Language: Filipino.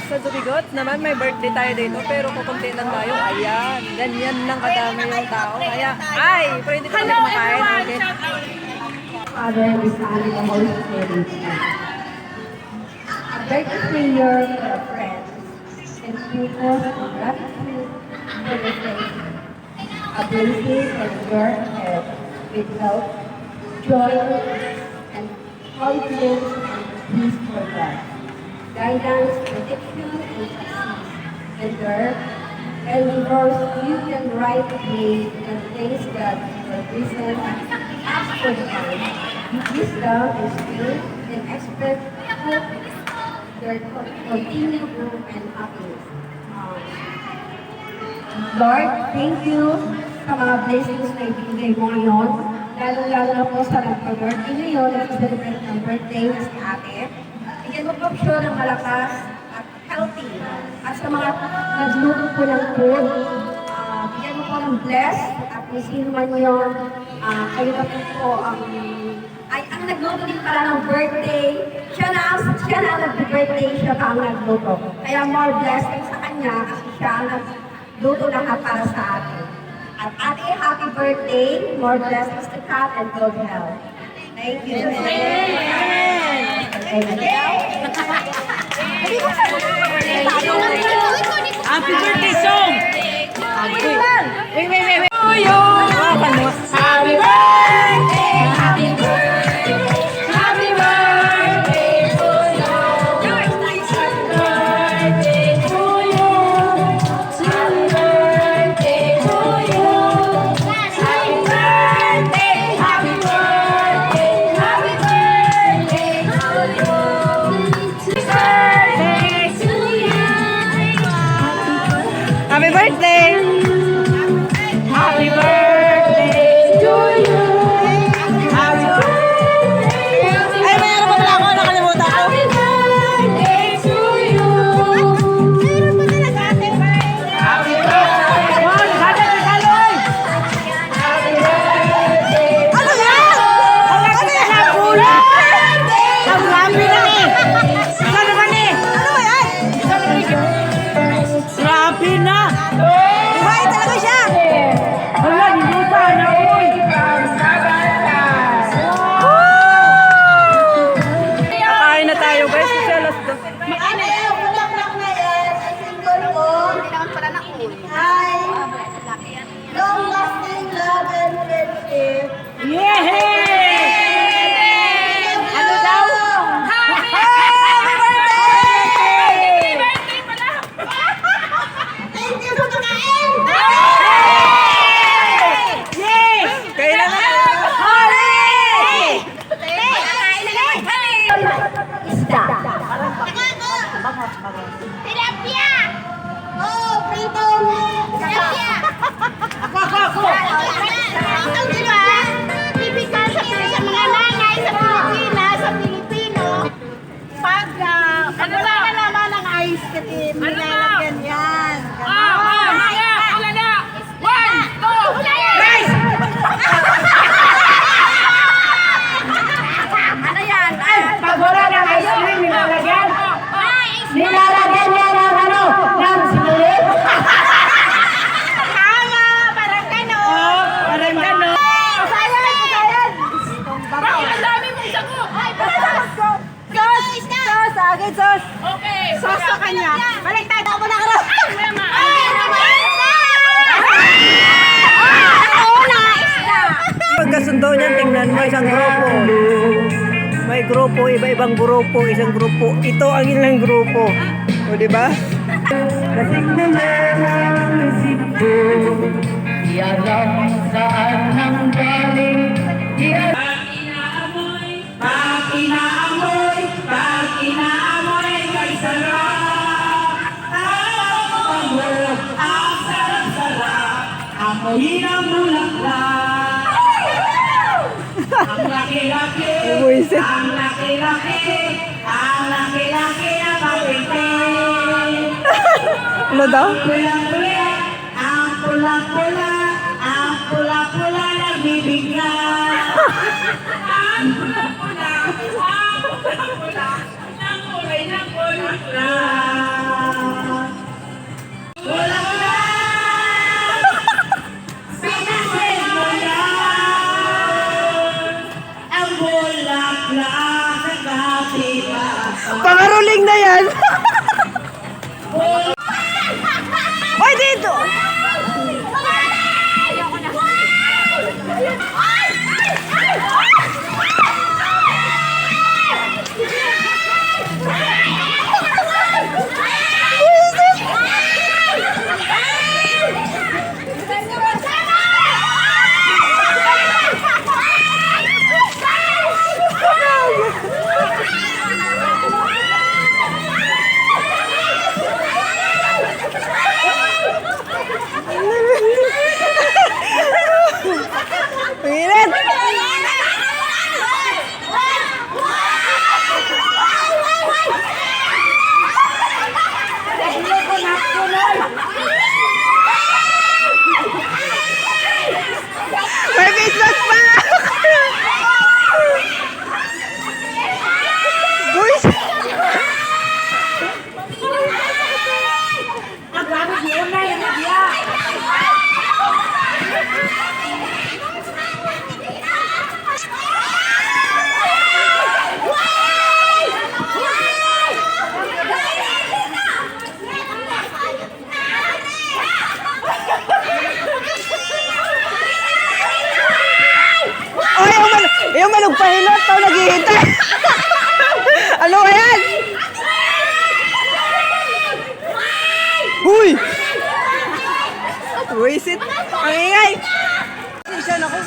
Sa Dubigot naman, may birthday tayo dito, pero kukunti lang tayo. Ayan, ganyan lang kadami yung tao. Kaya, ay, pwede kami kumakain. Okay. Father, the Son, and the Holy Spirit. A birthday prayer for a friend and people of gratitude for the faith. A blessing and your head with health, joy, and confidence and peace for God. Guidance, protection, and success. Endure, and because you can write name and thanks God for present, ask for time, wisdom and skill, and expect hope their continued growth and happiness. Lord, thank you sa mga blessings na ibigay mo ngayon. Lalo-lalo na po sa nagpa-birthday ngayon, nag-celebrate ng birthday na si ate. Bigyan mo po siya ng malakas at healthy. At sa mga nagluto po ng food, bigyan mo po ng bless at kung sino man yun, kayo na po ay ang nagluto din pala ng birthday. Siya na ang nag-birthday, siya pa ang nagluto. Kaya more blessing sa kanya kasi siya ang nagluto lahat para sa atin. At ate, happy birthday, more blessings to come and good health. Thank you. Happy birthday song! Wait. Happy birthday! Happy birthday! Happy birthday to you! Happy birthday to you! Happy birthday to you! Happy birthday! Happy birthday! Happy birthday to you! Happy birthday! Happy birthday to you! Happy birthday! Ay, mayroon pa pala ako, nakalimutan ko. Happy birthday to you! Happy birthday! Wow, nagkakalo! Happy birthday! Ano yan? Ano yan? Ang happy na eh! Isa naman eh! Ano ba yan? Grabe na! Buhay talaga siya! Hala, hindi pa na uy! Kakain na tayo guys, kasi alas 2. Makain na yun, bulak-bulak na yan. Sa single ko. Hindi naman pala na uwi. Hi! Long lasting love and friendship. Yehey! Ano daw? Thank you sa pagkain! Yay! Kailan na? Hooray! Isda. Tilapia! Oh, pritong. Tilapia! Ang diba? Typical sa mga nanay sa Pilipinas, sa Pilipino, pag wala na naman ang ice cream, nilalagyan yan. Ano yan? Pag wala ng ice cream, nilalagyan. Nilalagyan niya ng ano? Ng silit. Tama! Parang gano'n! Parang gano'n. Sayang! Bakit ang dami mong sagot? Ay, Sos! Agad sos! Sos sa kanya. Baliktad ako na karo. Pagkasundo niyan, tingnan mo isang grupo. May grupo, iba-ibang grupo, isang grupo. Ito ang ilang grupo. O, di ba? Kasing naman isip ko, di alam saan ang galing. Pag inaamoy, kay sarap. Ang sarap-sarap, amoy ng bulaklak. Ang laki-laki, ang laki-laki na papitin. Ano daw? Ang pula-pula, ang pula-pula nagbibigay. Ang pula-pula, ang pula-pula, ng kulay ng bulaklak. Hoy, dito! Pilit! May business pa! Boys! Ay, yung manugpahilot tao naghihintay. Ano ba yan? Huy! Wisit! Ang ingay! Siya na ko.